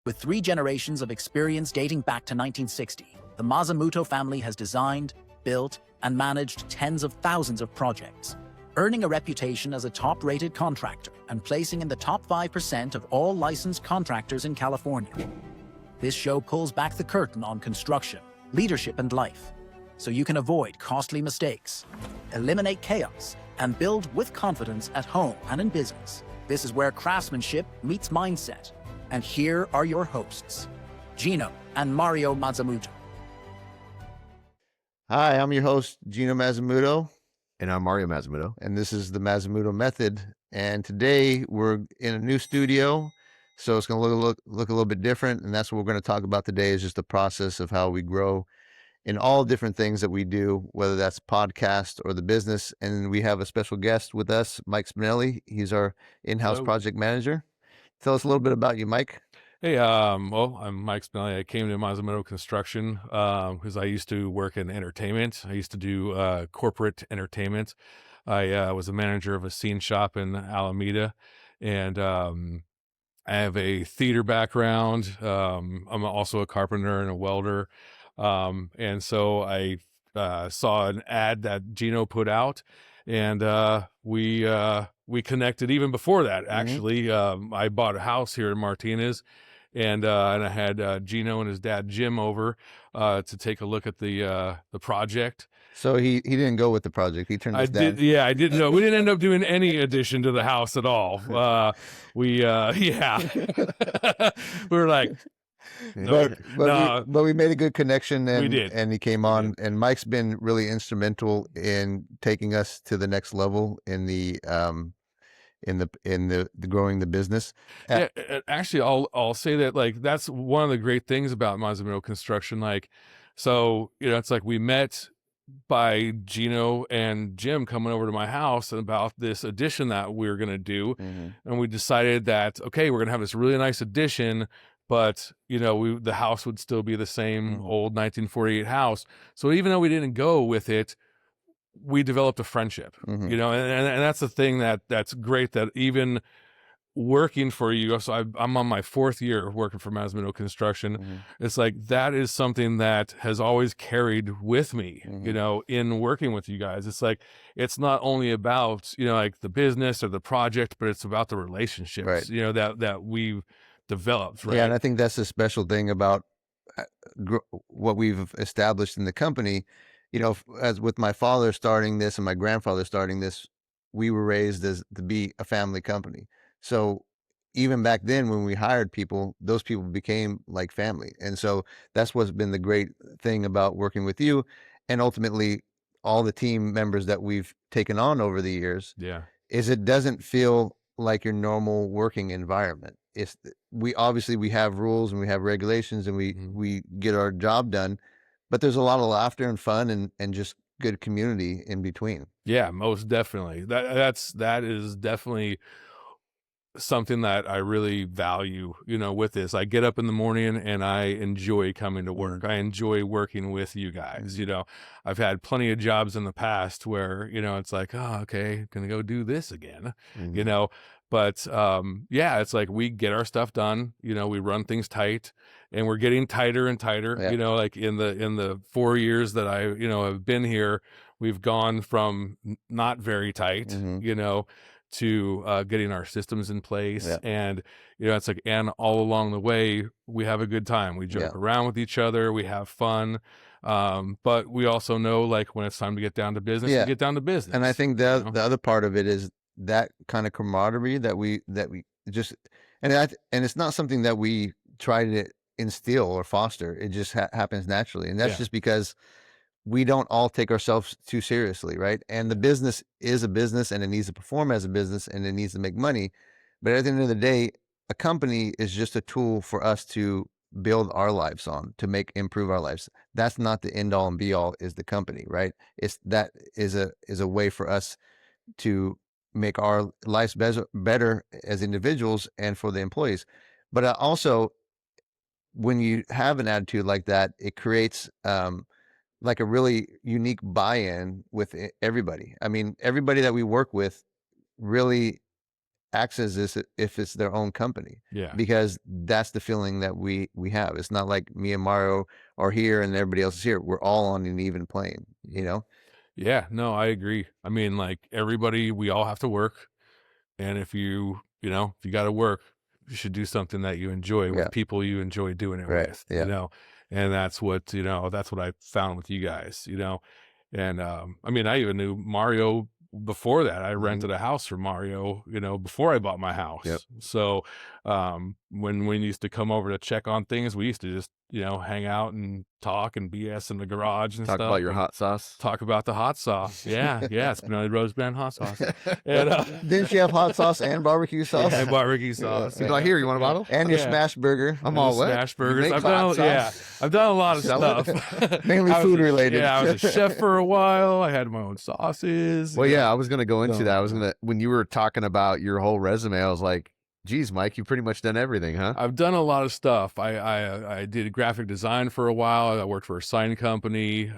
With 3 generations of experience dating back to 1960, the Masamuto family has designed, built, and managed tens of thousands of projects, earning a reputation as a top-rated contractor and placing in the top 5% of all licensed contractors in California. This show pulls back the curtain on construction, leadership, and life, so you can avoid costly mistakes, eliminate chaos, and build with confidence at home and in business. This is where craftsmanship meets mindset. And here are your hosts, Gino and Mario Masamuto. Hi, I'm your host, Gino Masamuto. And I'm Mario Masamuto. And this is the Masamuto Method. And today we're in a new studio, so it's going to look a little bit different. And that's what we're going to talk about today, is just the process of how we grow in all different things that we do, whether that's podcast or the business. And we have a special guest with us, Mike Spinelli. He's our in-house project manager. Tell us a little bit about you, Mike. Hey, well, I'm Mike Spinelli. I came to Masamuto Construction because I used to work in entertainment. I used to do corporate entertainment. I was a manager of a scene shop in Alameda, and I have a theater background. I'm also a carpenter and a welder. And so I saw an ad that Gino put out, and we connected even before that, actually. I bought a house here in Martinez, and I had Gino and his dad Jim over to take a look at the project. So he didn't go with the project. He turned us down. Yeah, I didn't know. We didn't end up doing any addition to the house at all. We were like, but we made a good connection, and we did. And he came on, and Mike's been really instrumental in taking us to the next level in the growing the business. Yeah, actually, I'll say that, like, that's one of the great things about Masamuto Construction. Like, so, it's like we met by Gino and Jim coming over to my house about this addition that we were going to do. And we decided that, okay, we're going to have this really nice addition, but the house would still be the same old 1948 house. So even though we didn't go with it, we developed a friendship, and that's the thing that's great, that even working for you. So I'm on my 4th year of working for Masamuto Construction. It's like, that is something that has always carried with me, in working with you guys. It's like, it's not only about, like the business or the project, but it's about the relationships, right, that we've developed. Right. Yeah. And I think that's the special thing about what we've established in the company. As with my father starting this and my grandfather starting this, we were raised to be a family company. So even back then, when we hired people, those people became like family. And so that's what's been the great thing about working with you, and ultimately all the team members that we've taken on over the years. Yeah. Is it doesn't feel like your normal working environment. We have rules and we have regulations, and we get our job done, but there's a lot of laughter and fun and just good community in between. Yeah, most definitely. That is definitely something that I really value, with this. I get up in the morning and I enjoy coming to work. I enjoy working with you guys. I've had plenty of jobs in the past where, it's like, oh, okay, gonna go do this again, but it's like, we get our stuff done, we run things tight, and we're getting tighter and tighter. Like in the 4 years that I, have been here, we've gone from not very tight, to getting our systems in place. And, it's like, and all along the way, we have a good time. We joke around with each other. We have fun. But we also know, like, when it's time to get down to business, we get down to business. And I think the other part of it is that kind of camaraderie that we just, and it's not something that we try to instill or foster. It just happens naturally. And that's just because we don't all take ourselves too seriously, right? And the business is a business, and it needs to perform as a business, and it needs to make money. But at the end of the day, a company is just a tool for us to build our lives on, to improve our lives. That's not the end all and be all, is the company, right? That is a way for us to make our lives better as individuals and for the employees. But also, when you have an attitude like that, it creates like a really unique buy-in with everybody. I mean, everybody that we work with really acts as if it's their own company. Yeah. Because that's the feeling that we have. It's not like me and Mario are here and everybody else is here. We're all on an even plane, you know? Yeah, no, I agree. I mean, like everybody, we all have to work. And if you got to work, you should do something that you enjoy Yeah. with people you enjoy doing it Right. with, Yeah. and that's what, that's what I found with you guys, and, I mean, I even knew Mario before that. I rented a house for Mario, before I bought my house. Yep. So, when we used to come over to check on things, we used to just, hang out and talk and BS in the garage and Talk stuff. about your and hot sauce. Talk about the hot sauce. Yeah. Spinelli Rose Brand hot sauce. And, Didn't you have hot sauce and barbecue sauce? and barbecue sauce. He's like, here, you want a bottle? And your Yeah. smash burger? I'm And all the wet. smash You burgers. make I've hot done, sauce? I've done a lot of Sell it? stuff. Mainly I was food a- related. Yeah, I was a chef for a while. I had my own sauces. Well, yeah, I was going to go into So- that. I was going to, when you were talking about your whole resume, I was like, geez, Mike, you've pretty much done everything, huh? I've done a lot of stuff. I did graphic design for a while. I worked for a sign company.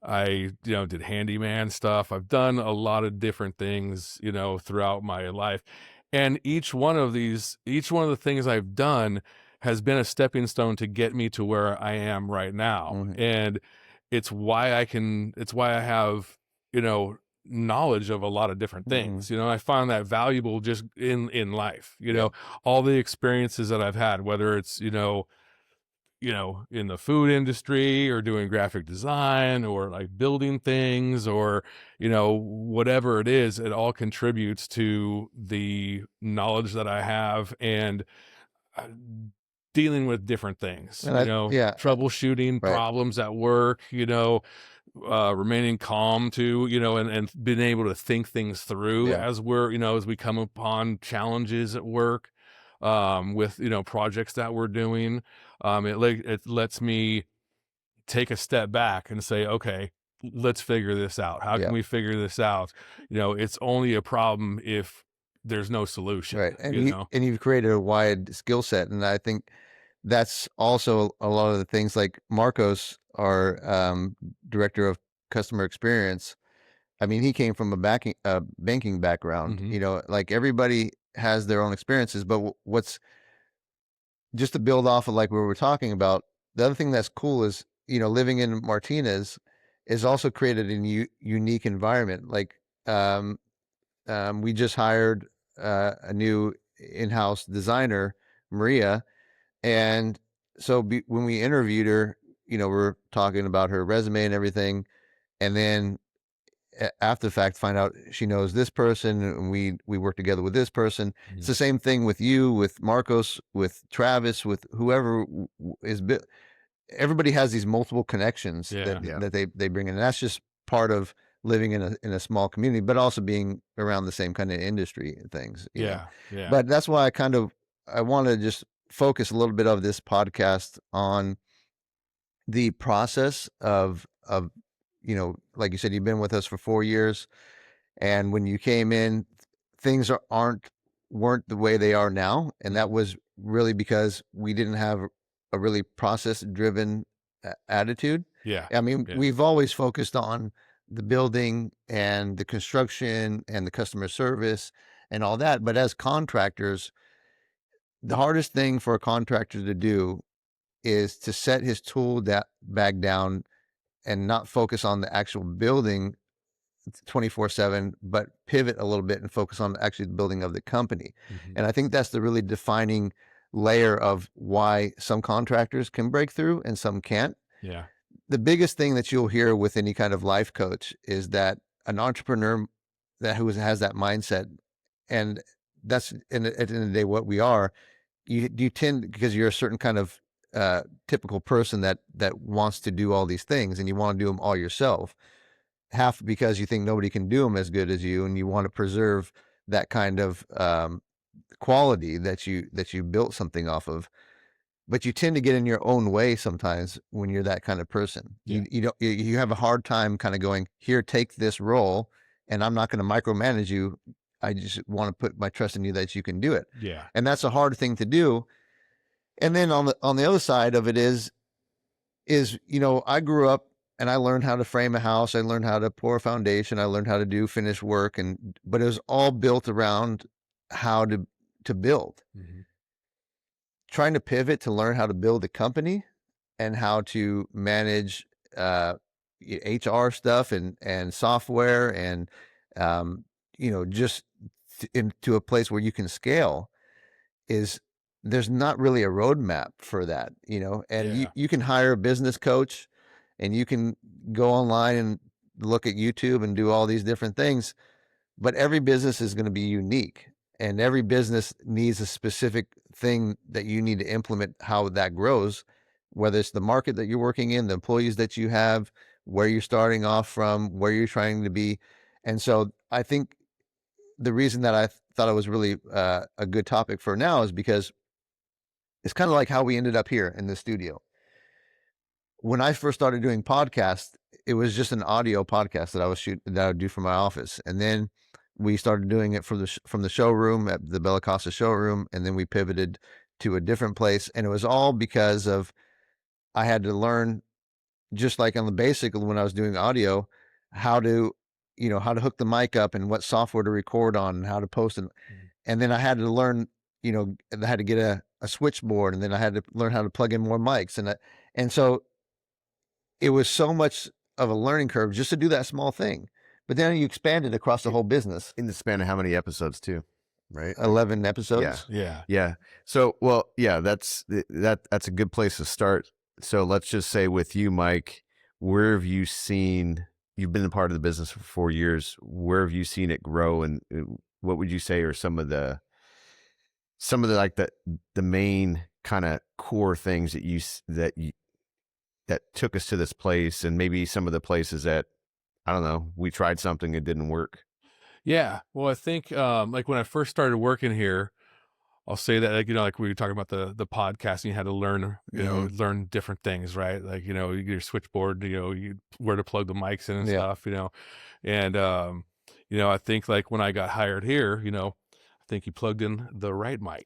I did handyman stuff. I've done a lot of different things, throughout my life. And each one of the things I've done has been a stepping stone to get me to where I am right now. Mhm. And it's why I have, knowledge of a lot of different things. I find that valuable just in life, all the experiences that I've had, whether it's, in the food industry or doing graphic design or like building things or, whatever it is, it all contributes to the knowledge that I have and uh, dealing with different things, And troubleshooting Right. problems at work, remaining calm too, and being able to think things through Yeah. as as we come upon challenges at work, with, projects that we're doing. It lets me take a step back and say, okay, let's figure this out. How Yeah. can we figure this out? It's only a problem if there's no solution, Right. And you know? and you've created a wide skill set. And I think that's also a lot of the things like Marcos, our director of customer experience. I mean, he came from a banking background. Mhm. Like everybody has their own experiences, but what's just to build off of like what we were talking about, the other thing that's cool is, living in Martinez is also created a unique environment. Like, we just hired a new in-house designer, Maria. And so when we interviewed her, we're talking about her resume and everything. And then after the fact, find out she knows this person and we work together with this person. It's the same thing with you, with Marcos, with Travis, with whoever is everybody has these multiple connections Yeah. that they bring in. And that's just part of living in a small community, but also being around the same kind of industry and things. you know. Yeah. But that's why I want to just focus a little bit of this podcast on the process of like you said, you've been with us for 4 years, and when you came in, things weren't the way they are now, and that was really because we didn't have a really process driven attitude. Yeah. I mean, Yeah. we've always focused on the building and the construction and the customer service and all that, but as contractors, the hardest thing for a contractor to do is to set his tool bag down and not focus on the actual building 24/7, but pivot a little bit and focus on actually the building of the company. Mhm. And I think that's the really defining layer of why some contractors can break through and some can't. Yeah. The biggest thing that you'll hear with any kind of life coach is that an entrepreneur who has that mindset, and that's at the end of the day what we are. You tend, because you're a certain kind of typical person that wants to do all these things and you want to do them all yourself, half because you think nobody can do them as good as you and you want to preserve that kind of quality that you built something off of, but you tend to get in your own way sometimes when you're that kind of person. Yeah. You have a hard time kind of going, here, take this role and I'm not going to micromanage you. I just want to put my trust in you that you can do it. Yeah. And that's a hard thing to do. And then on the other side of it is, I grew up and I learned how to frame a house. I learned how to pour a foundation. I learned how to do finished work. But it was all built around how to build. Mhm. Trying to pivot to learn how to build a company and how to manage HR stuff and software and just into a place where you can scale is there's not really a roadmap for that, and Yeah. you can hire a business coach and you can go online and look at YouTube and do all these different things, but every business is going to be unique and every business needs a specific thing that you need to implement how that grows, whether it's the market that you're working in, the employees that you have, where you're starting off from, where you're trying to be. And so I think the reason that I thought it was really a good topic for now is because it's kind of like how we ended up here in the studio. When I first started doing podcasts, it was just an audio podcast that I would do from my office. And then we started doing it from the showroom at the Bella Costa showroom. And then we pivoted to a different place. And it was all because of, I had to learn, just like on the basic when I was doing audio, how to hook the mic up and what software to record on and how to post it. And then I had to learn, I had to get a switchboard, and then I had to learn how to plug in more mics. And so it was so much of a learning curve just to do that small thing. But then you expand it across the whole business. In the span of how many episodes too? Right. 11 episodes. Yeah. Yeah. So, well, yeah, that's a good place to start. So let's just say with you, Mike, where have you seen, you've been a part of the business for 4 years. Where have you seen it grow? And what would you say are some of the like the main kind of core things that took us to this place, and maybe some of the places that, I don't know, we tried something, it didn't work? Yeah. Well, I think like when I first started working here, I'll say that, like, like we were talking about the podcasting, you had to learn, learn different things, right? Like, your switchboard, where to plug the mics in and stuff, and, I think like when I got hired here, I think you plugged in the right mic.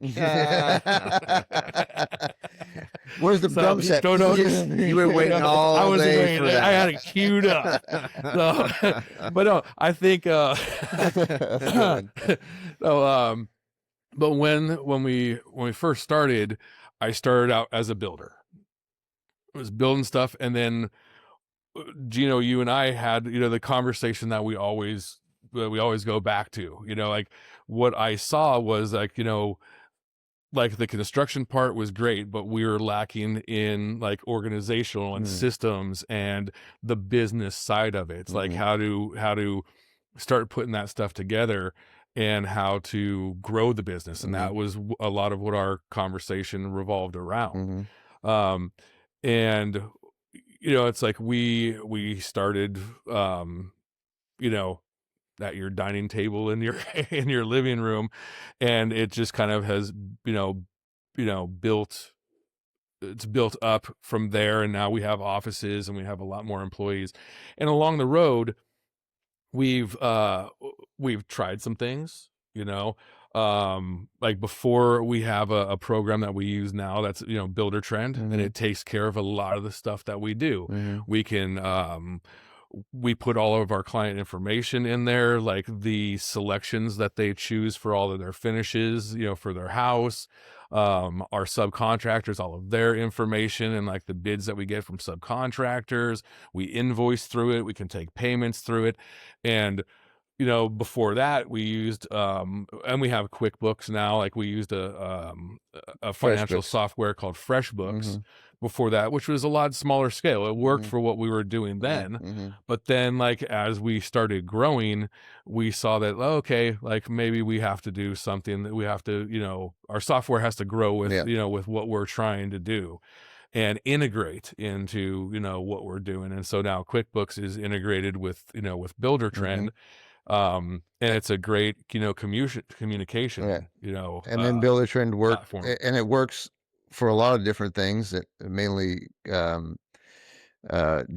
Where's the drum set? You were waiting all day for that. I had it queued up. But no, I think, but when we first started, I started out as a builder. I was building stuff, and then Gino, you and I had the conversation that we always go back to. Like what I saw was like like the construction part was great, but we were lacking in like organizational and systems and the business side of it. It's like how to start putting that stuff together and how to grow the business. And that was a lot of what our conversation revolved around. And, it's like we started, at your dining table in your, in your living room. And it just kind of has, it's built up from there. And now we have offices and we have a lot more employees. And along the road, we've tried some things, like before we have a program that we use now that's, Builder Trend, and it takes care of a lot of the stuff that we do. We can, we put all of our client information in there, like the selections that they choose for all of their finishes, for their house, our subcontractors, all of their information, and like the bids that we get from subcontractors. We invoice through it. We can take payments through it. And, before that we used, and we have QuickBooks now, like we used a financial software called FreshBooks before that, which was a lot smaller scale. It worked for what we were doing then. But then like, as we started growing, we saw that, okay, like maybe we have to do something, that we have to, our software has to grow with, with what we're trying to do and integrate into, what we're doing. And so now QuickBooks is integrated with, with Builder Trend. And it's a great, communication, and then Builder Trend work, and it works for a lot of different things, that mainly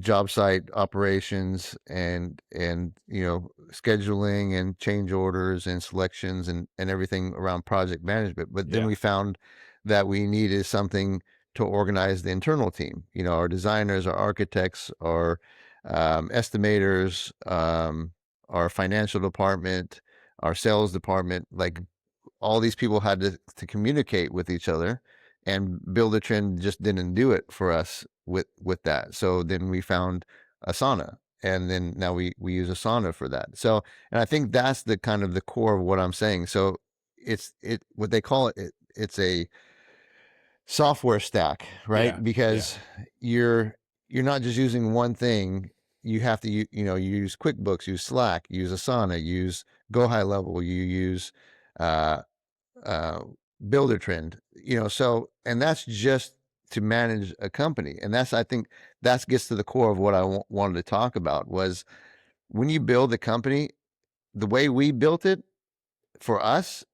job site operations and scheduling and change orders and selections and everything around project management. But then we found that we needed something to organize the internal team, our designers, our architects, our estimators, our financial department, our sales department. Like all these people had to communicate with each other, and Builder Trend just didn't do it for us with that. So then we found Asana, and then now we use Asana for that. So, and I think that's the kind of the core of what I'm saying. So it's what they call it, it's a software stack, right? Yeah. Because you're not just using one thing. You have to, you use QuickBooks, use Slack, use Asana, use Go High Level, you use uh, Builder Trend, so, and that's just to manage a company. And I think that gets to the core of what I wanted to talk about was when you build a company, the way we built it for us,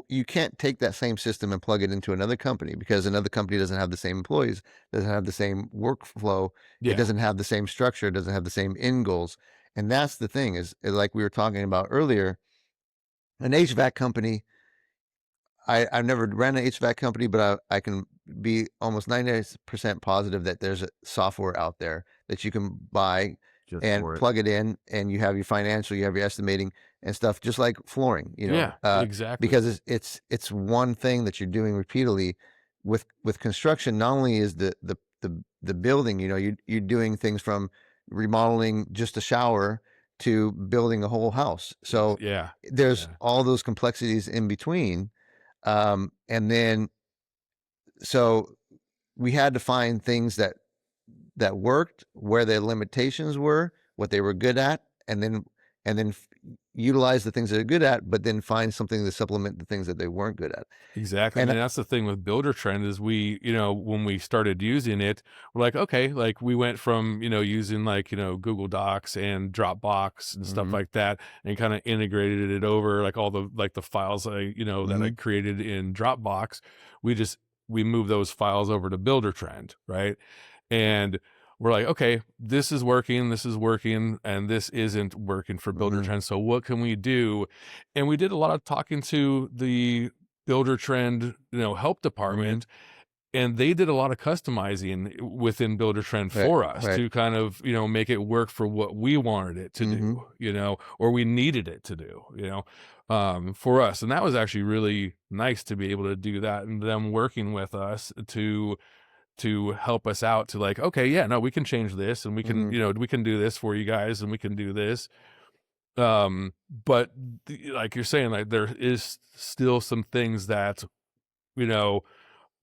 you can't take that same system and plug it into another company, because another company doesn't have the same employees, doesn't have the same workflow. Yeah. It doesn't have the same structure, doesn't have the same end goals. And that's the thing is like we were talking about earlier, an HVAC company, I've never ran an HVAC company, but I can be almost 90% positive that there's a software out there that you can buy Just and for it. plug it in, and you have your financial, you have your estimating and stuff, just like flooring, Yeah, exactly. because it's one thing that you're doing repeatedly. With construction, not only is the building, you're doing things from remodeling just a shower to building a whole house. So yeah, there's yeah. all those complexities in between. And then, so we had to find things that worked, where their limitations were, what they were good at, and then utilize the things they're good at, but then find something to supplement the things that they weren't good at. Exactly. And And that's the thing with Builder Trend is we, when we started using it, we're like, okay, like we went from, using like, Google Docs and Dropbox and stuff Mhm. like that, and kind of integrated it over like all the files that I created in Dropbox. We moved those files over to Builder Trend, right? And we're like, okay, this is working, and this isn't working for Builder Mhm. Trend. So what can we do? And we did a lot of talking to the Builder Trend, help department, and they did a lot of customizing within Builder Trend Right, for us right. to kind of, make it work for what we wanted it to do, or we needed it to do, for us. And that was actually really nice to be able to do that, and them working with us to help us out to like, okay, yeah, no, we can change this, and we can, we can do this for you guys, and we can do this. But like you're saying, like there is still some things that,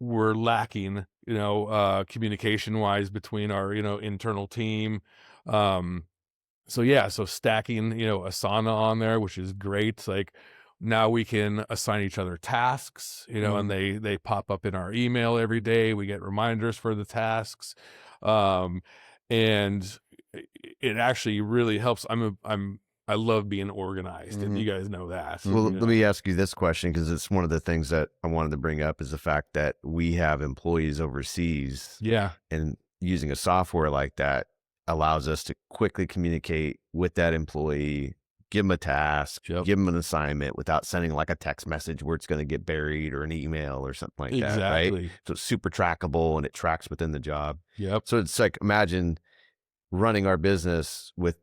we're lacking, communication wise between our, internal team. So yeah, so stacking, Asana on there, which is great. Like now we can assign each other tasks, and they pop up in our email every day. We get reminders for the tasks. And it actually really helps. I love being organized, and you guys know that. Well, let me ask you this question, because it's one of the things that I wanted to bring up is the fact that we have employees overseas. Yeah. And using a software like that allows us to quickly communicate with that employee, give them a task, give them an assignment without sending like a text message where it's going to get buried, or an email or something like that. Right? So it's super trackable, and it tracks within the job. Yep. So it's like, imagine running our business with,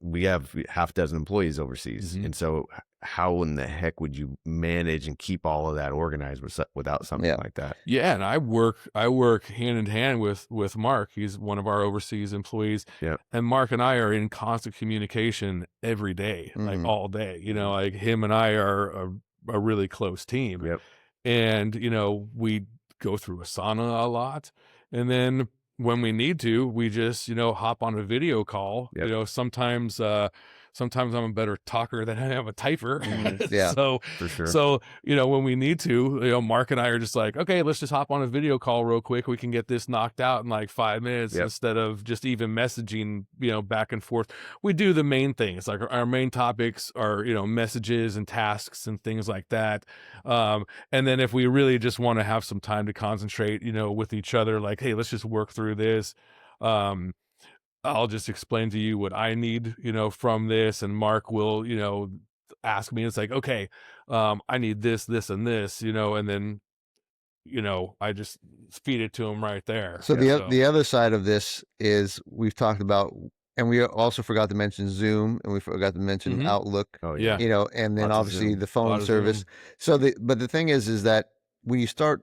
we have half a dozen employees overseas. And so how in the heck would you manage and keep all of that organized without something like that? Yeah. And I work hand in hand with Mark. He's one of our overseas employees. Yeah. And Mark and I are in constant communication every day, like all day, like him and I are a really close team. Yep. And, we go through Asana a lot. And then when we need to, we just, hop on a video call. Yep. Sometimes I'm a better talker than I am a typer. Yeah, So for sure. So, when we need to, Mark and I are just like, okay, let's just hop on a video call real quick. We can get this knocked out in like 5 minutes instead of just even messaging, back and forth. We do the main things. Like our main topics are, messages and tasks and things like that. And then if we really just want to have some time to concentrate, with each other, like, hey, let's just work through this. I'll just explain to you what I need, from this, and Mark will, ask me. It's like, okay, I need this, this, and this, and then, I just feed it to him right there. So the other side of this is we've talked about and we also forgot to mention Zoom, and we forgot to mention Mhm. Outlook, Oh Yeah. you know, and then Lots of obviously Zoom. the A phone lot of service. Zoom. So but the thing is that when you start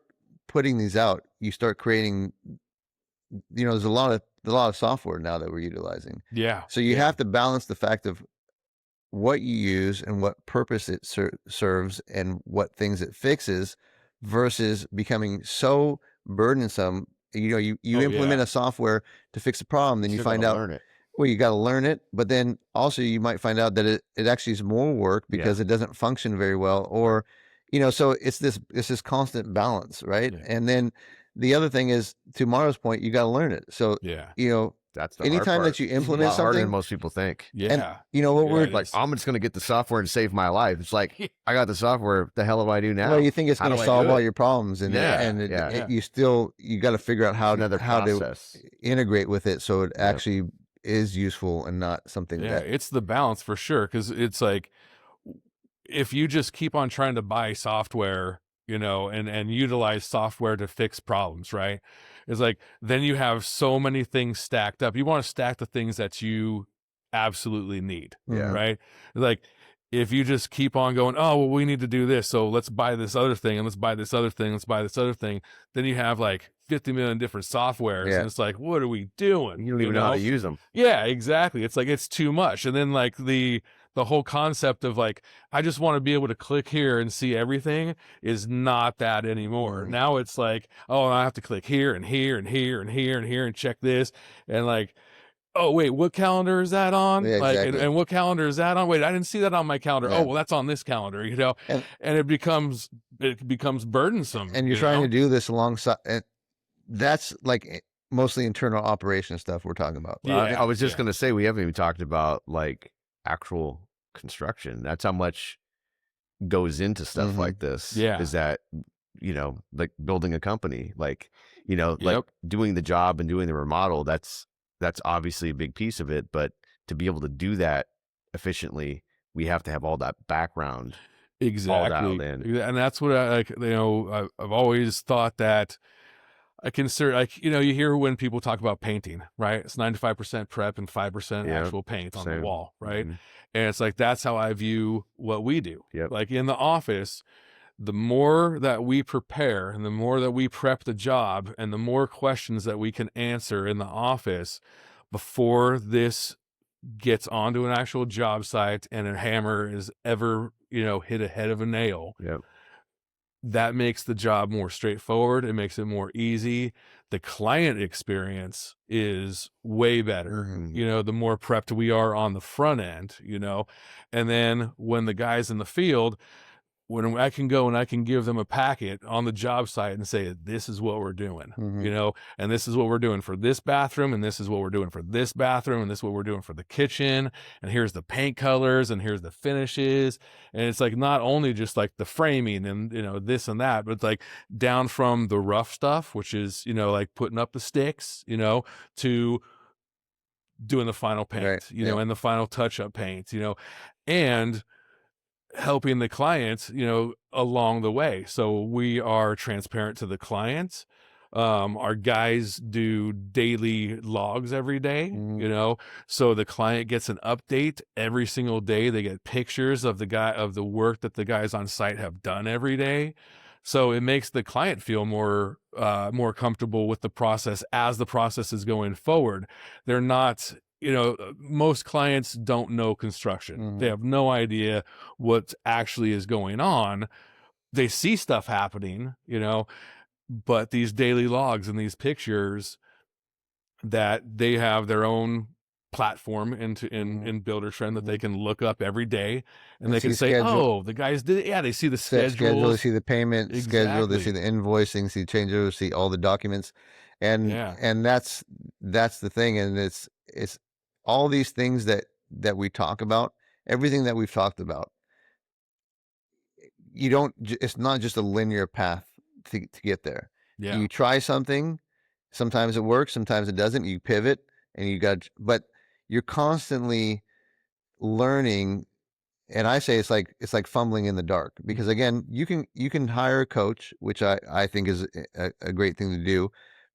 putting these out, you start creating, you know, there's a lot of software now that we're utilizing. Yeah. So you yeah. have to balance the fact of what you use and what purpose it serves and what things it fixes versus becoming so burdensome. You know, you Oh, implement yeah. a software to fix a problem, then you Still find gotta out, learn it. well, you got to learn it, but then also you might find out that it actually is more work because it doesn't function very well, or, you know, so it's this constant balance, right? Yeah. And then the other thing is, to Mara's point, you got to learn it. So, Yeah. you know, That's the hard anytime part. that you It's a implement lot harder than something, most people think. and Yeah. you know what Yeah, we're it Like, is. I'm just gonna get the software and save my life. It's like, I got the software. What the hell do I do now? well, you think it's How going do to I solve do all it? your problems, and Yeah, and yeah. Yeah. you got to figure out It's another how to process. integrate with it so it Yep. actually is useful and not something Yeah. that. It's the balance for sure. Cause it's like, if you just keep on trying to buy software, you know, and utilize software to fix problems, right? It's like, then you have so many things stacked up. You want to stack the things that you absolutely need, Yeah. right? Like, if you just keep on going, oh, well, we need to do this, so let's buy this other thing, and let's buy this other thing, let's buy this other thing, then you have like 50 million different softwares, Yeah. and it's like, what are we doing? You don't even know how to use them. Yeah, exactly. It's like, it's too much. And then like the whole concept of like, I just want to be able to click here and see everything is not that anymore. Mhm. Now it's like, oh, I have to click here and here and here and here and here and check this. And like, oh, wait, what calendar is that on? Yeah, Like, exactly. and what calendar is that on? Wait, I didn't see that on my calendar. Yeah. Oh, well, that's on this calendar, you know? And And it becomes burdensome. and you're you trying know? to do this alongside, and that's like mostly internal operation stuff we're talking about. Well, I Yeah, was just yeah. gonna say we haven't even talked about like actual construction. That's how much goes into stuff Mhm. like this. Yeah. Is that, you know, like building a company, like, you know, like Yep. doing the job and doing the remodel, that's obviously a big piece of it. But to be able to do that efficiently, we have to have all that background all Exactly. dialed in. And that's what I like, you know, I've always thought that I consider, like, you know, you hear when people talk about painting, right? It's 95% prep and 5% Yep, actual paint on the same. wall, right? Mhm. And it's like, that's how I view what we do. Yep. Like in the office, the more that we prepare and the more that we prep the job and the more questions that we can answer in the office before this gets onto an actual job site and a hammer is ever, you know, hit a head of a nail, Yep. that makes the job more straightforward. It makes it more easy. The client experience is way better. Mhm. You know, the more prepped we are on the front end, you know, and then when the guys in the field, when I can go and I can give them a packet on the job site and say, this is what we're doing, Mhm. you know, and this is what we're doing for this bathroom, and this is what we're doing for this bathroom, and this is what we're doing for the kitchen, and here's the paint colors, and here's the finishes. And it's like, not only just like the framing and, you know, this and that, but it's like down from the rough stuff, which is, you know, like putting up the sticks, you know, to doing the final paint, Right. you know, Yeah. and the final touch-up paint, you know, and helping the clients, you know, along the way. So we are transparent to the clients. Our guys do daily logs every day, Mhm. you know, so the client gets an update every single day. They get pictures of the work that the guys on site have done every day. So it makes the client feel more comfortable with the process as the process is going forward. They're not, you know, most clients don't know construction. They Mhm. have no idea what actually is going on. They see stuff happening, you know, but these daily logs and these pictures that they have their own platform in Builder Trend that they can look up every day, and And they see can say, schedule. oh, the guys did, yeah, they see the Set schedule, they schedules. see the payment schedule, they see Exactly. the invoicing, see change orders, see all the documents, and Yeah. that's the thing, and it's all these things that we talk about, everything that we've talked about. You don't. It's not just a linear path to get there. Yeah. You try something, sometimes it works, sometimes it doesn't. You pivot, and you got, but you're constantly learning. And I say it's like fumbling in the dark, because again, you can hire a coach, which I think is a great thing to do,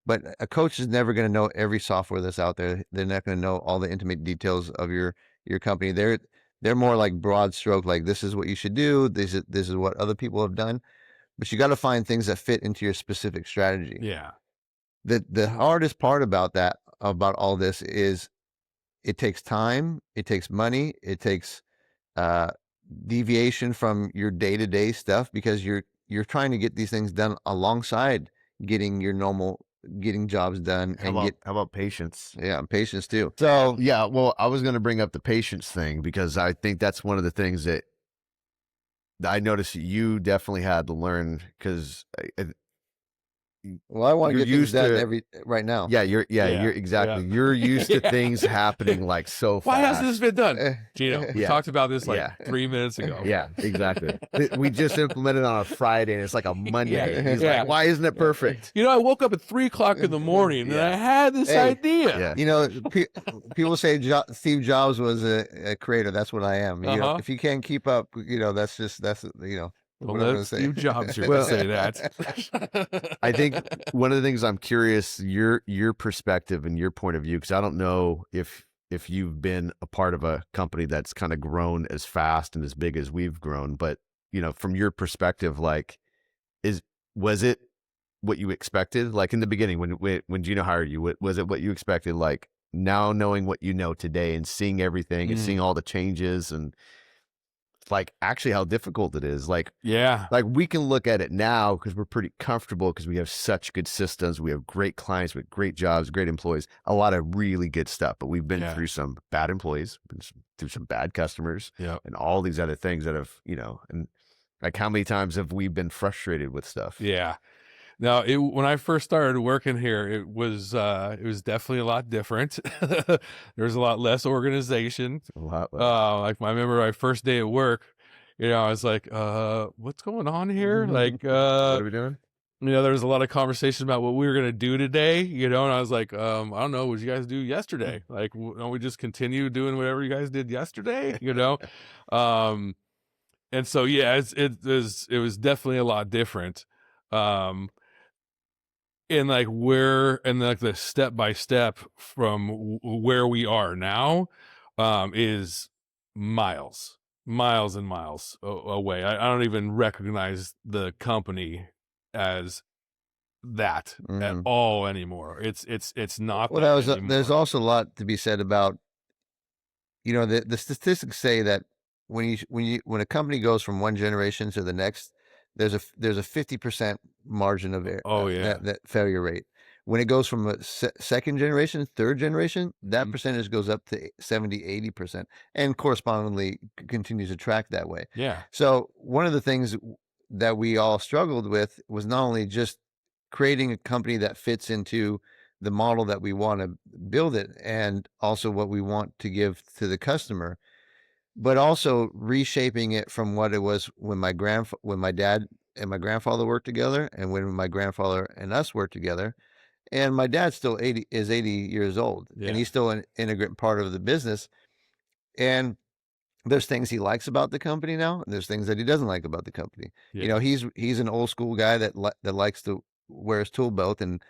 but a coach is never going to know every software that's out there. They're not going to know all the intimate details of your company. They're more like broad stroke, like this is what you should do. This is what other people have done. But you got to find things that fit into your specific strategy. Yeah. The hardest part about all this is it takes time, it takes money, it takes deviation from your day-to-day stuff, because you're trying to get these things done alongside getting jobs done. How about patience? Yeah, patience too. So yeah, well, I was going to bring up the patience thing, because I think that's one of the things that I noticed you definitely had to learn, because Well, I want to you're get things used done to right now. yeah, you're exactly. Yeah. You're used to things happening like so fast. Why hasn't this been done? Gino, we Yeah. talked about this like Yeah. 3 minutes ago. Yeah, exactly. We just implemented on a Friday, and it's like a Monday. Yeah. He's Yeah. like, "Why isn't it perfect?" You know, I woke up at 3:00 in the morning and I had this Hey, idea. Yeah. You know, people say Steve Jobs was a creator. That's what I am. You know, if you can't keep up, that's you know. Well, What I'm gonna that's say. Steve Jobs here Well, to say that. I think one of the things I'm curious your perspective and your point of view, because I don't know if you've been a part of a company that's kind of grown as fast and as big as we've grown, but you know, from your perspective, like, was it what you expected? Like in the beginning, when Gino hired you, was it what you expected? Like now knowing what you know today and seeing everything and seeing all the changes, and like actually how difficult it is. Like, Yeah. like we can look at it now because we're pretty comfortable because we have such good systems. We have great clients with great jobs, great employees, a lot of really good stuff. But we've been through some bad employees, through some bad customers, and all these other things that have, you know, and like how many times have we been frustrated with stuff? Yeah. Now, when I first started working here, it was definitely a lot different. There's a lot less organization. A lot less. Like I remember my first day at work, you know, I was like, what's going on here? Like, What are we doing? you know, there was a lot of conversation about what we were going to do today, you know, and I was like, I don't know, what did you guys do yesterday? Like, don't we just continue doing whatever you guys did yesterday, you know? And so, yeah, it was definitely a lot different. And like the step by step from where we are now, is miles and miles away. I don't even recognize the company as that at all anymore. It's not. Well, that anymore. there's also a lot to be said about, you know, the statistics say that when a company goes from one generation to the next, there's a 50% margin of error. That failure rate. When it goes from a second generation, third generation, that percentage goes up to 70-80%, and correspondingly continues to track that way. Yeah. So one of the things that we all struggled with was not only just creating a company that fits into the model that we want to build it, and also what we want to give to the customer, but also reshaping it from what it was when my dad and my grandfather worked together, and when my grandfather and us worked together. And my dad still 80 years old, and he's still an integrant part of the business. And there's things he likes about the company now, and there's things that he doesn't like about the company. You know, he's an old school guy that likes to wear his tool belt, and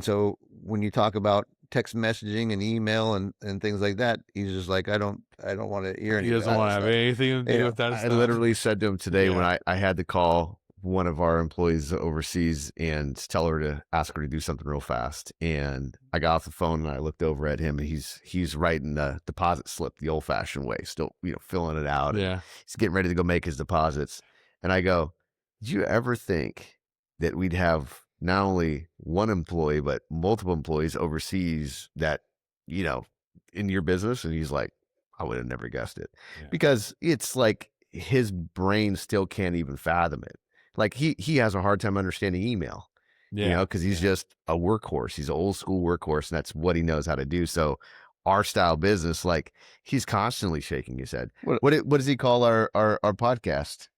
so when you talk about text messaging and email and things like that, he's just like, I don't want to hear anything. He doesn't want to have anything to do with that I stuff. literally said to him today when I had to call one of our employees overseas and tell her to ask her to do something real fast. And I got off the phone and I looked over at him, and he's writing the deposit slip the old fashioned way, still, you know, filling it out. Yeah. He's getting ready to go make his deposits. And I go, did you ever think that we'd have not only one employee, but multiple employees overseas that, you know, in your business? And he's like, I would have never guessed it, because it's like his brain still can't even fathom it. Like he has a hard time understanding email, you know, because he's just a workhorse. He's an old school workhorse, and that's what he knows how to do. So our style business, like, he's constantly shaking his head. What does he call our podcast?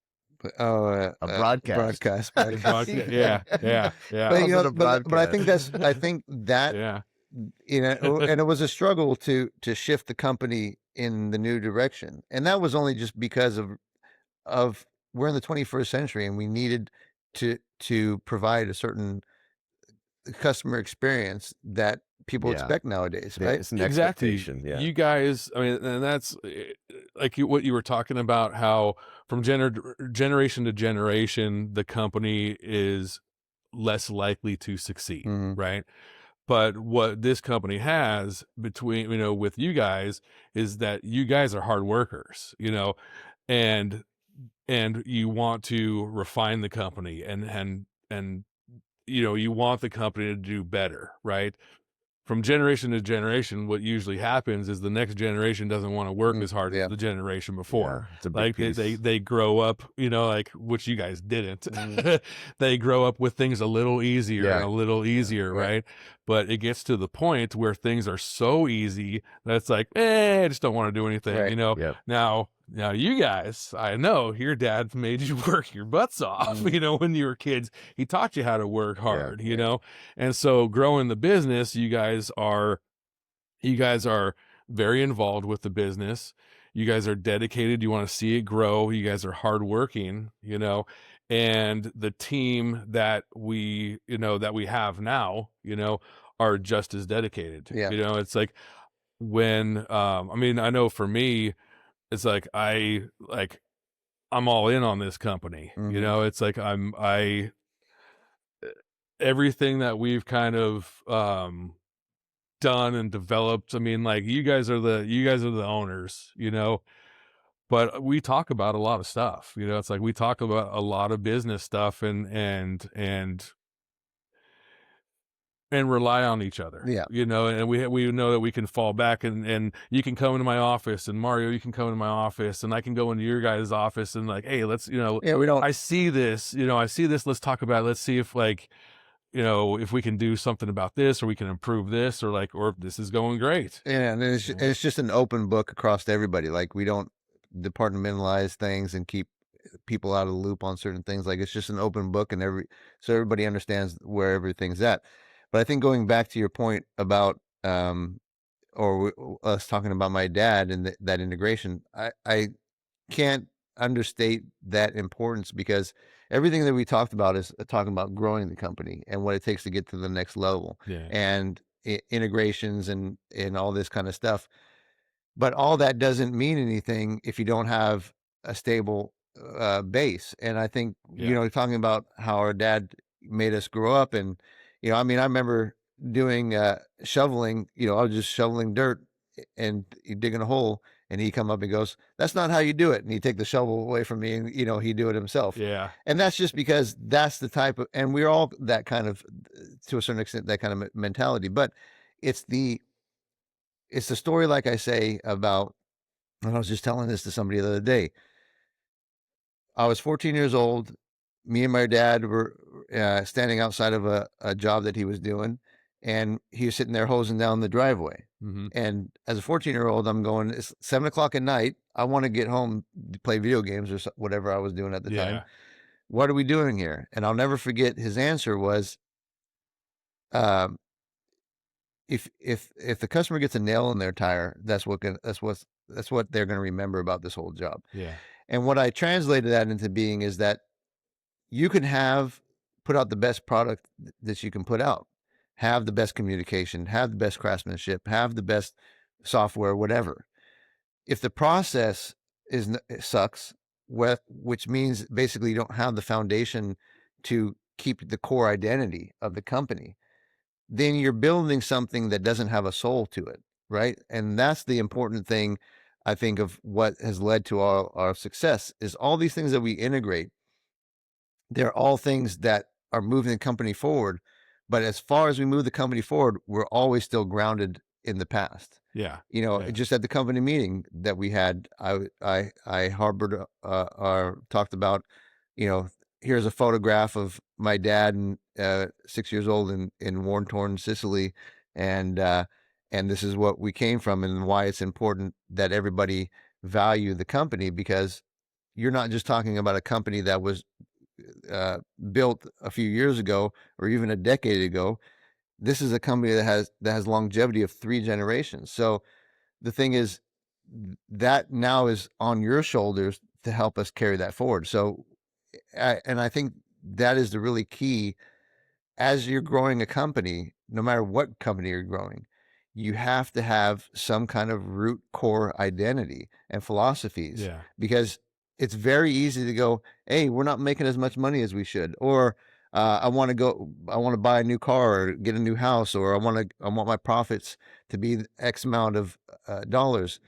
A broadcast. Yeah. But you know, but I think that you know, and it was a struggle to shift the company in the new direction, and that was only just because of we're in the 21st century, and we needed to provide a certain customer experience that people Yeah. expect nowadays, Yeah, right? it's an Exactly. expectation. Yeah. You guys, I mean, and that's like what you were talking about, how from generation to generation, the company is less likely to succeed, Hmm. right? But what this company has between, with you guys is that you guys are hard workers, and you want to refine the company and you want the company to do better, right? From generation to generation, what usually happens is the next generation doesn't want to work as hard as Yeah. the generation before. Yeah. It's a big Like piece. they grow up, like, which you guys didn't. Mhm. They grow up with things a little easier and Yeah. a little easier, Right. right? But it gets to the point where things are so easy that it's like, I just don't want to do anything, Right. Yep. Now you guys, I know your dad made you work your butts off, when you were kids. He taught you how to work hard, and so growing the business, you guys are very involved with the business. You guys are dedicated. You want to see it grow. You guys are hardworking, and the team that we have now, are just as dedicated. Yeah. It's like when, I mean, I know for me, it's like I'm all in on this company. Mhm. It's like everything that we've kind of done and developed. I mean, like you guys are the owners, but we talk about a lot of stuff. It's like we talk about a lot of business stuff and rely on each other, Yeah. and we know that we can fall back, and you can come into my office, and Mario, you can come into my office, and I can go into your guys' office, and like, hey, let's, Yeah. We don't. I see this, let's talk about it. Let's see if like, if we can do something about this, or we can improve this, or like, or if this is going great. Yeah, and it's just an open book across to everybody. Like we don't departmentalize things and keep people out of the loop on certain things. Like it's just an open book, and so everybody understands where everything's at. But I think going back to your point about us talking about my dad and that integration, I can't understate that importance, because everything that we talked about is talking about growing the company and what it takes to get to the next level, Yeah. and integrations and all this kind of stuff. But all that doesn't mean anything if you don't have a stable base. And I think, Yeah. talking about how our dad made us grow up, and, I mean, I remember doing shoveling, I was just shoveling dirt and digging a hole, and he come up and goes, "That's not how you do it." And he'd take the shovel away from me, and, he'd do it himself. Yeah. And that's just because that's the type of, and we're all that kind of, to a certain extent, that kind of mentality. But it's the story, like I say, about, and I was just telling this to somebody the other day. I was 14 years old. Me and my dad were standing outside of a job that he was doing, and he was sitting there hosing down the driveway. Mm-hmm. And as a 14-year-old, I'm going, it's 7 o'clock at night. I want to get home to play video games or whatever I was doing at the time. What are we doing here? And I'll never forget his answer was, um, if the customer gets a nail in their tire, that's what they're going to remember about this whole job. Yeah. And what I translated that into being is that you can put out the best product that you can put out, have the best communication, have the best craftsmanship, have the best software, whatever. If the process it sucks, which means basically you don't have the foundation to keep the core identity of the company, then you're building something that doesn't have a soul to it, right? And that's the important thing, I think, of what has led to our success, is all these things that we integrate. They're all things that are moving the company forward. But as far as we move the company forward, we're always still grounded in the past. Yeah. Just at the company meeting that we had, I harbored or talked about, here's a photograph of my dad, and 6 years old in worn torn Sicily, and this is what we came from, and why it's important that everybody value the company, because you're not just talking about a company that was built a few years ago or even a decade ago. This is a company that has longevity of 3 generations. So the thing is, that now is on your shoulders to help us carry that forward. So, and I think that is the really key as you're growing a company, no matter what company you're growing, you have to have some kind of root core identity and philosophies, Yeah. because it's very easy to go, hey, we're not making as much money as we should, or I want to buy a new car or get a new house, or I want my profits to be X amount of dollars.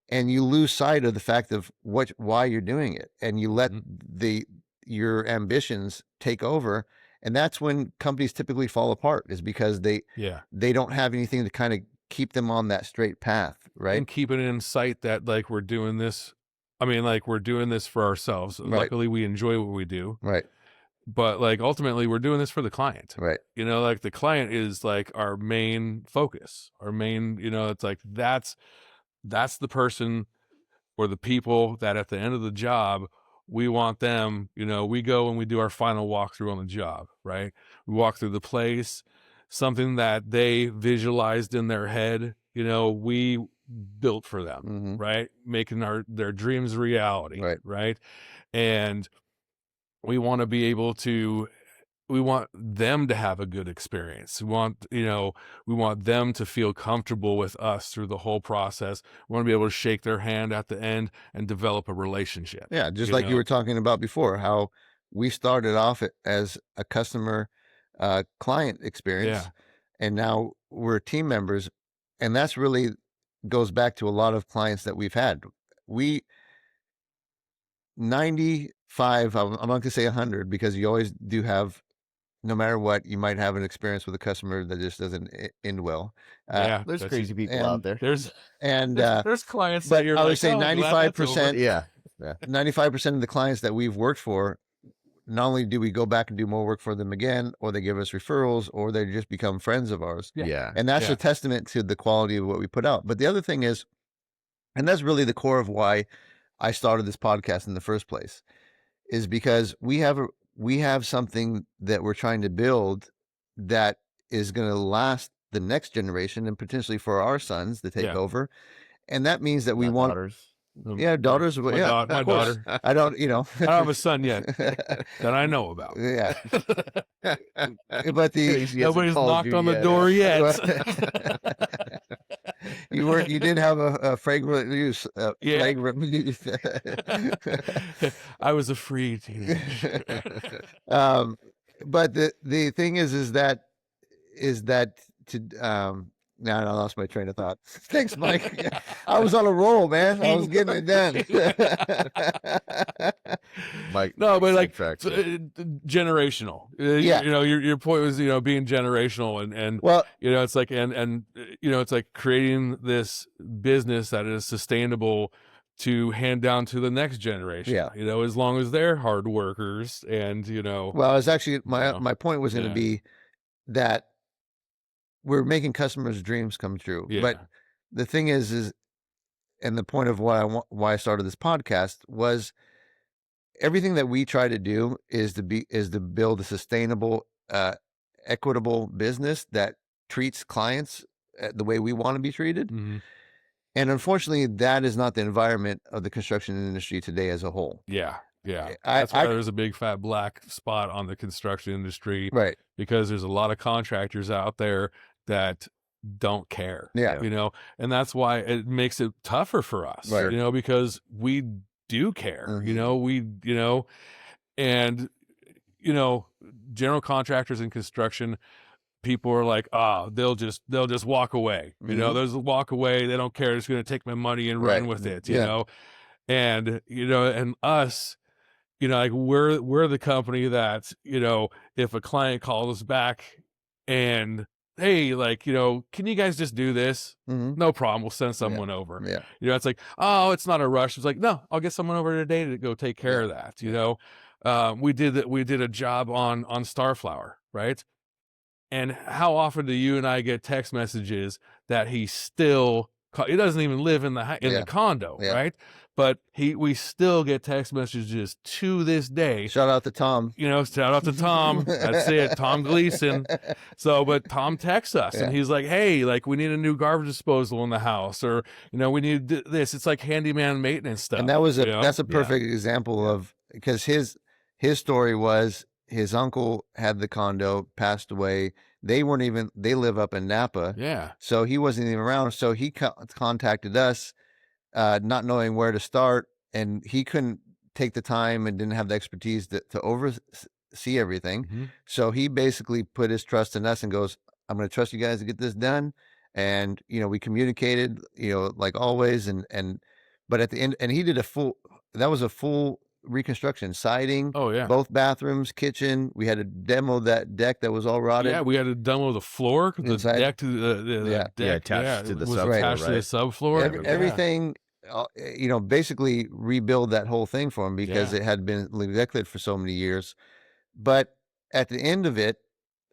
And you lose sight of the fact of why you're doing it, and you let your ambitions take over. And that's when companies typically fall apart, is because they don't have anything to kind of keep them on that straight path, right? And keeping it in sight that like we're doing this. I mean, like we're doing this for ourselves. Right. Luckily, we enjoy what we do. Right. But like ultimately, we're doing this for the client. Right. You know, like the client is like our main focus, our main. You know, it's like that's the person or the people that at the end of the job, we want them, you know, we go and we do our final walkthrough on the job, right? We walk through the place, something that they visualized in their head, you know, we built for them, right? Making their dreams reality, right? And we want to be able to, we want them to have a good experience. We want them to feel comfortable with us through the whole process. We want to be able to shake their hand at the end and develop a relationship. Yeah. Just like you were talking about before, how we started off as a customer client experience. Yeah. And now we're team members. And that's really goes back to a lot of clients that we've had. 95, I'm not going to say 100, because you always do have, no matter what, you might have an experience with a customer that just doesn't end well. There's crazy people out there. There's clients but that you're I would like, say 95%. Yeah. 95% of the clients that we've worked for, not only do we go back and do more work for them again, or they give us referrals, or they just become friends of ours. Yeah. And that's a testament to the quality of what we put out. But the other thing is, and that's really the core of why I started this podcast in the first place, is because we have something that we're trying to build that is going to last the next generation, and potentially for our sons to take over. And that means that we want daughters. Daughters. My of course. daughter. I don't, I don't have a son yet that I know about. Yeah. But nobody's knocked on the door yet. You did have a fragrant use. Flagrant use. I was a free teenager. But the thing is that to now I lost my train of thought. Thanks, Mike. I was on a roll, man. I was getting it done. Mike, no, but like generational. You know, your point was, you know, being generational, and well, you know, it's like and you know, it's like creating this business that is sustainable to hand down to the next generation. Yeah. You know, as long as they're hard workers, and you know. Well, it's actually my point was going to be that we're making customers' dreams come true. Yeah. But the thing is, and the point of why I started this podcast was, everything that we try to do is to build a sustainable, equitable business that treats clients the way we want to be treated. Mm-hmm. And unfortunately, that is not the environment of the construction industry today as a whole. Yeah. Yeah. That's why there's a big fat black spot on the construction industry. Right. Because there's a lot of contractors out there that don't care. Yeah. You know, and that's why it makes it tougher for us. Right. You know, because we do care. Mm-hmm. You know, and you know, general contractors in construction, people are like, they'll just walk away. Mm-hmm. You know, they'll just walk away. They don't care. They're just going to take my money and run with it. You know, and you know, and us, you know, like we're the company that, you know, if a client calls us back and, hey, like, you know, can you guys just do this? Mm-hmm. No problem. We'll send someone over. Yeah. You know, it's like, oh, it's not a rush. It's like, no, I'll get someone over today to go take care of that. You know, we did a job on Starflower, right? And how often do you and I get text messages that he doesn't even live in the condo, right? But we still get text messages to this day. Shout out to Tom. You know, shout out to Tom. That's it, Tom Gleason. So, but Tom texts us and he's like, hey, like, we need a new garbage disposal in the house, or, you know, we need this. It's like handyman maintenance stuff. And that's a perfect example of, because his story was, his uncle had the condo, passed away. They live up in Napa. Yeah. So he wasn't even around. So he contacted us, not knowing where to start. And he couldn't take the time and didn't have the expertise to oversee everything. Mm-hmm. So he basically put his trust in us and goes, I'm going to trust you guys to get this done. And, we communicated, like always. But at the end, and he did that was a full reconstruction, siding, Oh yeah. both bathrooms, kitchen. We had to demo that deck that was all rotted. Yeah, we had to demo the floor because the Inside. deck to the Yeah. deck attached to the was subfloor, attached to the right? subfloor. Everything, basically rebuild that whole thing for him because Yeah. it had been neglected for so many years. But at the end of it,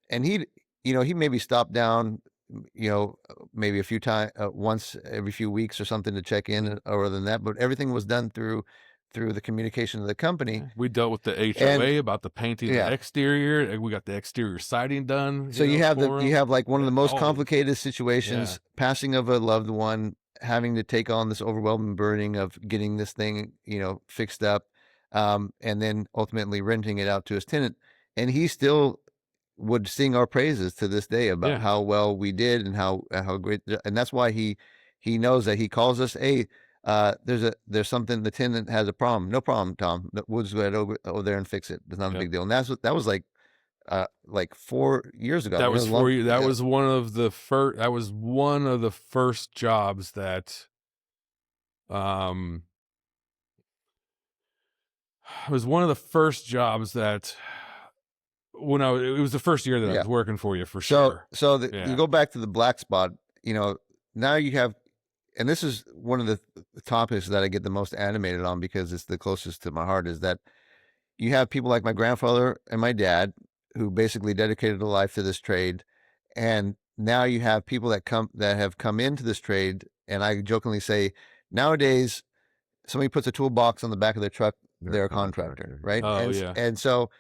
and he maybe stopped down, maybe a few times, once every few weeks or something to check in, or other than that. But everything was done through the communication of the company. We dealt with the HOA about the painting the exterior, and we got the exterior siding done. So you have like one of the most complicated situations, passing of a loved one, having to take on this overwhelming burden of getting this thing, fixed up, and then ultimately renting it out to his tenant. And he still would sing our praises to this day about how well we did and how great. And that's why he knows that he calls us, hey, there's something, the tenant has a problem. No problem, Tom. We'll just go over there and fix it. It's not a big deal. And that was like 4 years ago. That was 4 years. That was one of the first. That was one of the first jobs that, it was one of the first jobs that it was the first year that I was working for you for sure. So you go back to the black spot. Now you have. And this is one of the topics that I get the most animated on because it's the closest to my heart, is that you have people like my grandfather and my dad who basically dedicated their life to this trade. And now you have people that have come into this trade. And I jokingly say, nowadays, somebody puts a toolbox on the back of their truck, they're a contractor, right? Oh, And so,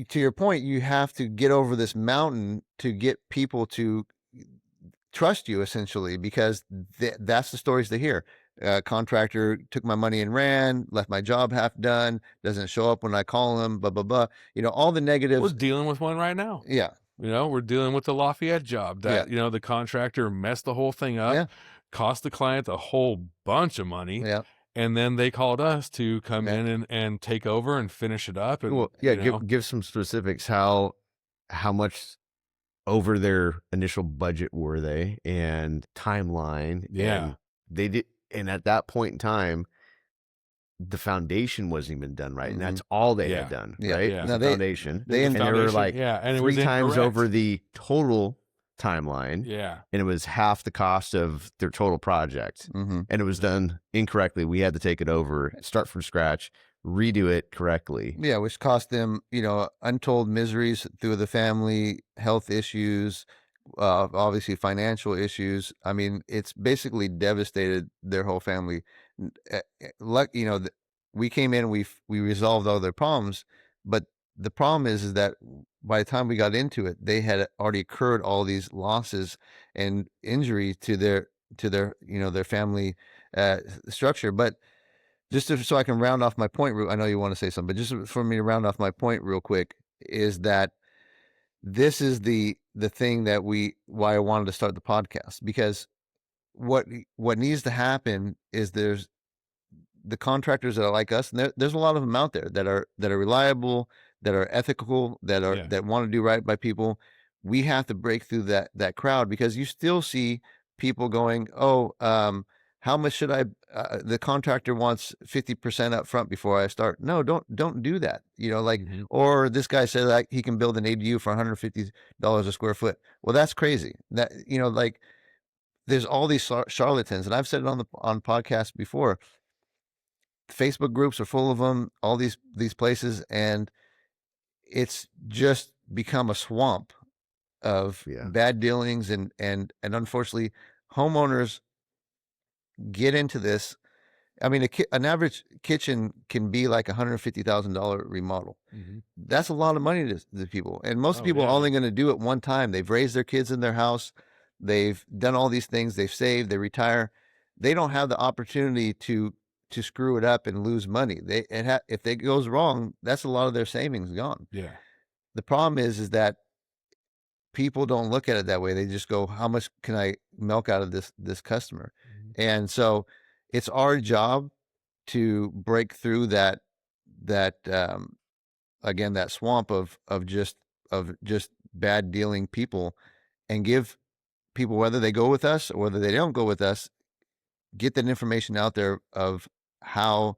to your point, you have to get over this mountain to get people to trust you, essentially, because that's the stories they hear. Contractor took my money and ran, left my job half done, doesn't show up when I call him, blah, blah, blah. All the negatives. We're dealing with one right now. Yeah. We're dealing with the Lafayette job that, the contractor messed the whole thing up, cost the client a whole bunch of money. Yeah. And then they called us to come in and take over and finish it up. And, give some specifics. How much over their initial budget were they, and timeline? And they did, and at that point in time, the foundation wasn't even done right, and that's all they had done, right? Now the foundation. They were like and it 3 was times incorrect. over the total timeline. And it was half the cost of their total project, and it was done incorrectly. We had to take it over, start from scratch, redo it correctly. Yeah, which cost them, untold miseries through the family, health issues, obviously financial issues. I mean, it's basically devastated their whole family. We came in, we resolved all their problems, but the problem is that by the time we got into it, they had already incurred all these losses and injury to their their family structure. But just so I can round off my point, I know you want to say something, but just for me to round off my point real quick, is that this is the thing that why I wanted to start the podcast, because what needs to happen is there's the contractors that are like us, and there's a lot of them out there that are reliable, that are ethical, that want to do right by people. We have to break through that crowd, because you still see people going, how much should I? The contractor wants 50% up front before I start. No, don't do that. Or this guy said that he can build an ADU for $150 a square foot. Well, that's crazy. That there's all these charlatans, and I've said it on podcasts before. Facebook groups are full of them. All these places, and it's just become a swamp of bad dealings, and unfortunately, homeowners get into this. I mean, an average kitchen can be like $150,000 remodel. That's a lot of money to people, and most people are only going to do it one time. They've raised their kids in their house, they've done all these things, they've saved, they retire. They don't have the opportunity to to screw it up and lose money. If it goes wrong, that's a lot of their savings gone. Yeah. The problem is that people don't look at it that way. They just go, how much can I milk out of this customer? And so it's our job to break through that again, that swamp of just bad dealing people, and give people, whether they go with us or whether they don't go with us, get that information out there of how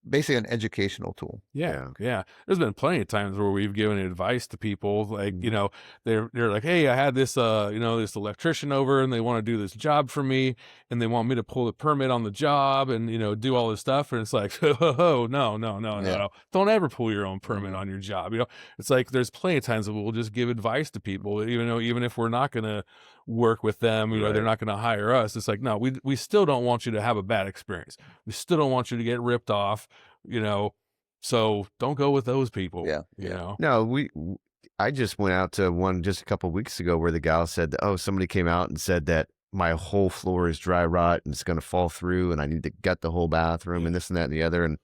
basically an educational tool. Yeah. There's been plenty of times where we've given advice to people, like, you know, they're like, hey, I had this, you know, this electrician over and they want to do this job for me and they want me to pull the permit on the job and, you know, do all this stuff. And it's like, oh, no. Don't ever pull your own permit on your job. You know, it's like, there's plenty of times that we'll just give advice to people, even if we're not going to work with them, you know, they're not going to hire us. It's like, no, we still don't want you to have a bad experience. We still don't want you to get ripped off, you know, so don't go with those people. You know? No, I just went out to one just a couple of weeks ago where the gal said, oh, somebody came out and said that my whole floor is dry rot and it's going to fall through and I need to gut the whole bathroom and this and that and the other. And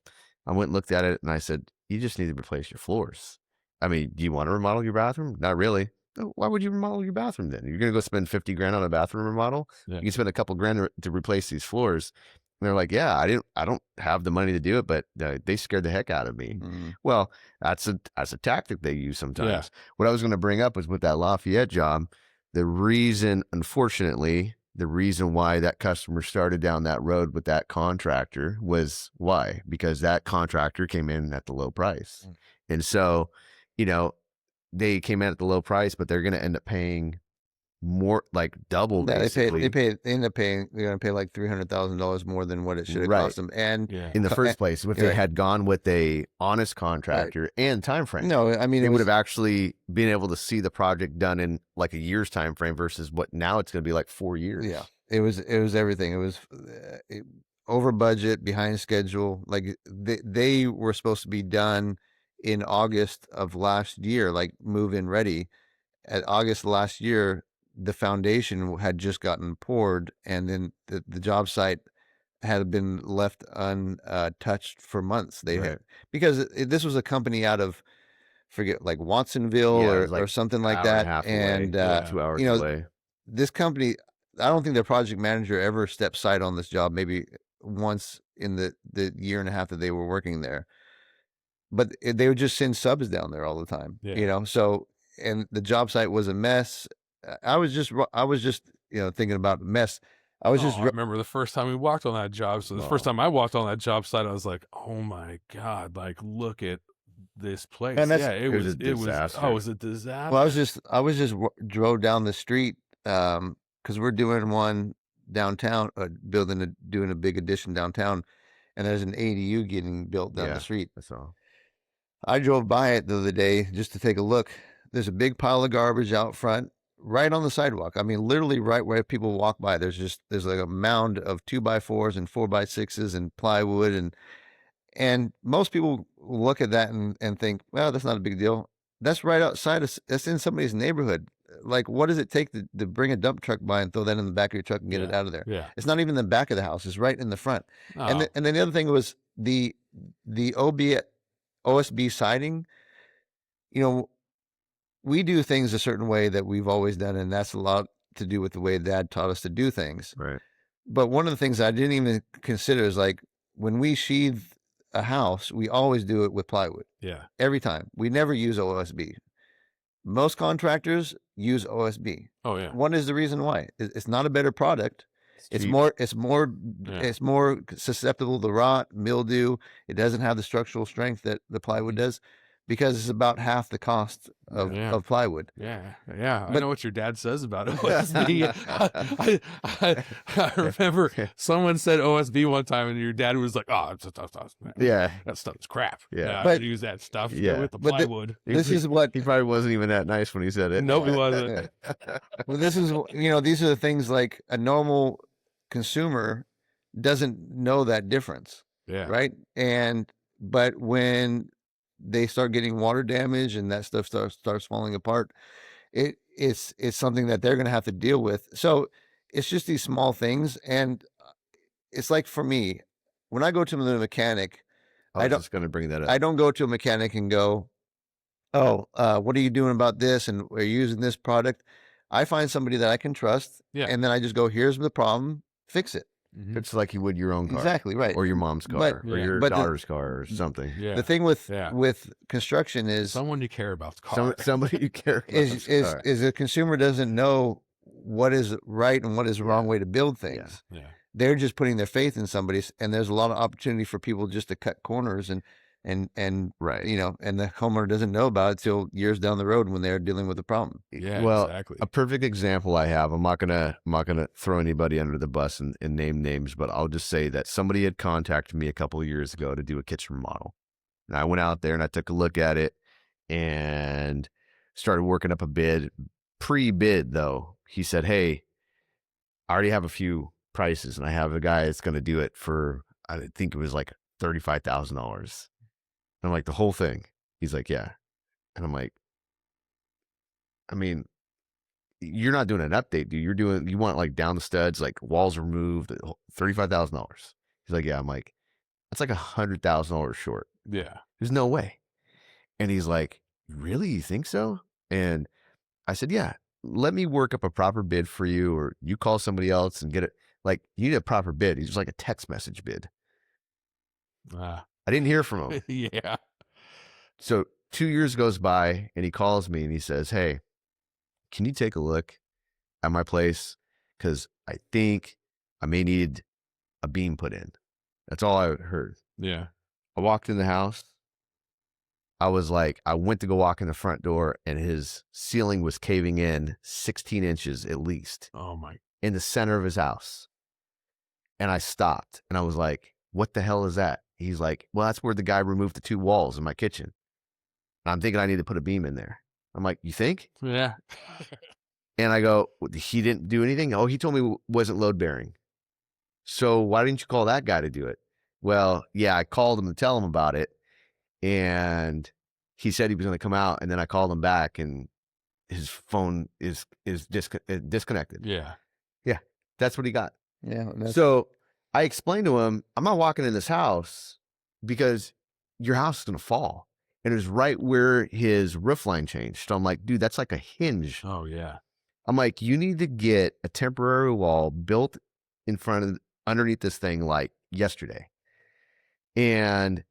I went and looked at it and I said, you just need to replace your floors. I mean, do you want to remodel your bathroom? Not really. Why would you remodel your bathroom then? You're going to go spend 50 grand on a bathroom remodel. You can spend a couple grand to replace these floors. And they're like, yeah, I don't have the money to do it, but they scared the heck out of me. Well, that's a tactic they use sometimes. What I was going to bring up was with that Lafayette job, unfortunately, the reason why that customer started down that road with that contractor was why? Because that contractor came in at the low price. And so, you know, they came in at the low price, but they're going to end up paying more, like double. They end up paying. They're going to pay like $300,000 more than what it should have cost them. And in the first place, if they had gone with a honest contractor and time frame, no, I mean, they would have actually been able to see the project done in like a year's time frame versus what now it's going to be like 4 years. Yeah, it was everything. It was over budget, behind schedule. Like they were supposed to be done in August of last year, like move-in ready. At August last year, the foundation had just gotten poured, and then the job site had been left untouched for months. They had, because this was a company out of, forget, like Watsonville or something like that, and 2 hours you know, away. This company, I don't think their project manager ever stepped sight on this job, maybe once in the year and a half that they were working there. But they would just send subs down there all the time, you know. So, and the job site was a mess. I was just, you know, thinking about mess. I remember the first time we walked on that job. So the first time I walked on that job site, I was like, oh my God, like, look at this place. And it was a disaster. Oh, it was a disaster. Well, I was just drove down the street, because we're doing one downtown, doing a big addition downtown, and there's an ADU getting built down the street. That's all. I drove by it the other day just to take a look. There's a big pile of garbage out front, right on the sidewalk. I mean, literally right where people walk by. There's like a mound of 2x4s and 4x6s and plywood, and most people look at that and think, well, that's not a big deal. That's right outside that's in somebody's neighborhood. Like, what does it take to bring a dump truck by and throw that in the back of your truck and get it out of there? It's not even in the back of the house. It's right in the front. And then the other thing was the OSB siding. You know, we do things a certain way that we've always done, and that's a lot to do with the way Dad taught us to do things. Right. But one of the things I didn't even consider is, like, when we sheathe a house, we always do it with plywood. Every time. We never use OSB. Most contractors use OSB. Oh yeah. What is the reason why? It's not a better product. It's more susceptible to rot, mildew. It doesn't have the structural strength that the plywood does, because it's about half the cost of plywood. I know what your dad says about OSB. I remember someone said OSB one time, and your dad was like, "Oh, that stuff's crap. But use that stuff with the plywood." This is what he probably wasn't even that nice when he said it. Nope, he wasn't. Well, this is, you know, these are the things, like, a normal consumer doesn't know that difference. Right. But when they start getting water damage and that stuff starts falling apart, it's something that they're going to have to deal with. So it's just these small things. And it's like for me, when I go to the mechanic, I was just going to bring that up. I don't go to a mechanic and go, oh, what are you doing about this? And we're using this product. I find somebody that I can trust. Yeah. And then I just go, here's the problem, fix it. Mhm. It's like you would your own car. Exactly, right. Or your mom's car, But- or Yeah. your but the- daughter's car, or something. Yeah. The thing with Yeah. construction is Someone you care about the car. Somebody you care about. is the consumer doesn't know what is right and what is the wrong way to build things. Yeah. They're just putting their faith in somebody, and there's a lot of opportunity for people just to cut corners and Right. you know, and the homeowner doesn't know about it till years down the road when they're dealing with the problem. Yeah. Well, exactly. a perfect example I have, I'm not gonna throw anybody under the bus and name names, but I'll just say that somebody had contacted me a couple of years ago to do a kitchen remodel. And I went out there and I took a look at it and started working up a bid. Pre-bid though, he said, hey, I already have a few prices and I have a guy that's gonna do it for, I think it was like $35,000. I'm like, the whole thing? He's like, yeah. And I'm like, I mean, you're not doing an update, dude. You want like down the studs, like walls removed, $35,000. He's like, yeah. I'm like, that's like $100,000 short. Yeah. There's no way. And he's like, really? You think so? And I said, yeah, let me work up a proper bid for you, or you call somebody else and get it. Like, you need a proper bid. He's just like a text message bid. I didn't hear from him. Yeah. So 2 years goes by and he calls me and he says, hey, can you take a look at my place? Because I think I may need a beam put in. That's all I heard. Yeah. I walked in the house. I was like, I went to go walk in the front door and his ceiling was caving in 16 inches at least Oh my. in the center of his house. And I stopped and I was like, what the hell is that? He's like, well, that's where the guy removed the 2 walls in my kitchen. And I'm thinking I need to put a beam in there. I'm like, you think? Yeah. And I go, he didn't do anything? Oh, he told me it wasn't load bearing. So why didn't you call that guy to do it? Well, yeah, I called him to tell him about it. And he said he was going to come out. And then I called him back and his phone is disconnected. Yeah. That's what he got. Yeah. So I explained to him, I'm not walking in this house because your house is going to fall. And it was right where his roof line changed. So I'm like, dude, that's like a hinge. Oh yeah. I'm like, you need to get a temporary wall built in front of, underneath this thing like yesterday. And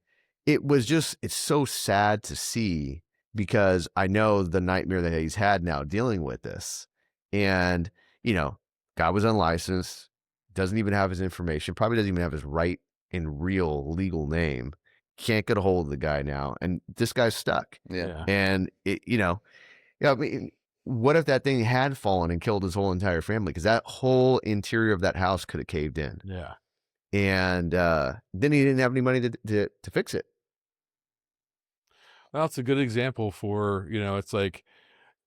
it was just, it's so sad to see because I know the nightmare that he's had now dealing with this. And, you know, guy was unlicensed, doesn't even have his information, probably doesn't even have his right and real legal name. Can't get a hold of the guy now. And this guy's stuck. Yeah. And it, you know, I mean, what if that thing had fallen and killed his whole entire family? Because that whole interior of that house could have caved in. Yeah. And then he didn't have any money to fix it. Well, it's a good example for, you know, it's like,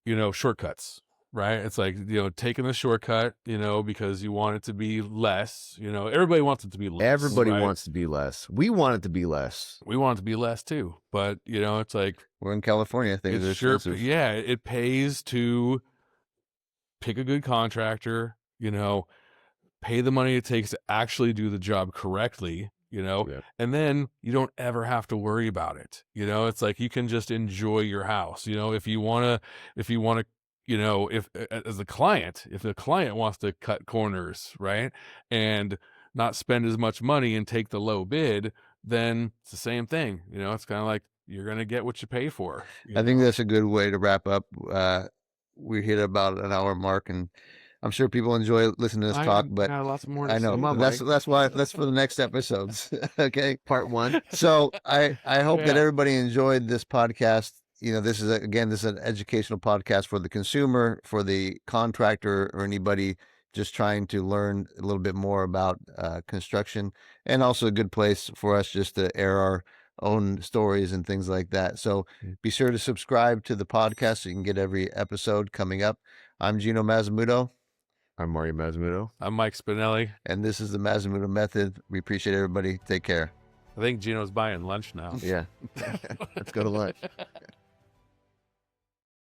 you know, shortcuts, right? It's like, you know, taking the shortcut, you know, because you want it to be less, you know, everybody wants it to be less. Everybody right? wants to be less. We want it to be less. We want it to be less too. But, you know, it's like, We're in California. Things are it's sure, expensive. yeah, it pays to pick a good contractor, you know, pay the money it takes to actually do the job correctly, you know, Yeah. and then you don't ever have to worry about it. You know, it's like you can just enjoy your house. You know, if you want to, you know, if as a client, if the client wants to cut corners, right, and not spend as much money and take the low bid, then it's the same thing. You know, it's kind of like you're going to get what you pay for. I think that's a good way to wrap up. We hit about an hour mark, and I'm sure people enjoy listening to this talk. But lots more. I know Come on, that's why that's for the next episodes. Okay, Part 1. so I hope that Yeah. everybody enjoyed this podcast. You know, this is an educational podcast for the consumer, for the contractor, or anybody just trying to learn a little bit more about construction, and also a good place for us just to air our own stories and things like that. So be sure to subscribe to the podcast so you can get every episode coming up. I'm Gino Mazzamuto, I'm Mario Mazzamuto. I'm Mike Spinelli. and this is the Mazzamuto Method. We appreciate everybody. Take care. I think Gino's buying lunch now. Yeah. Let's go to lunch.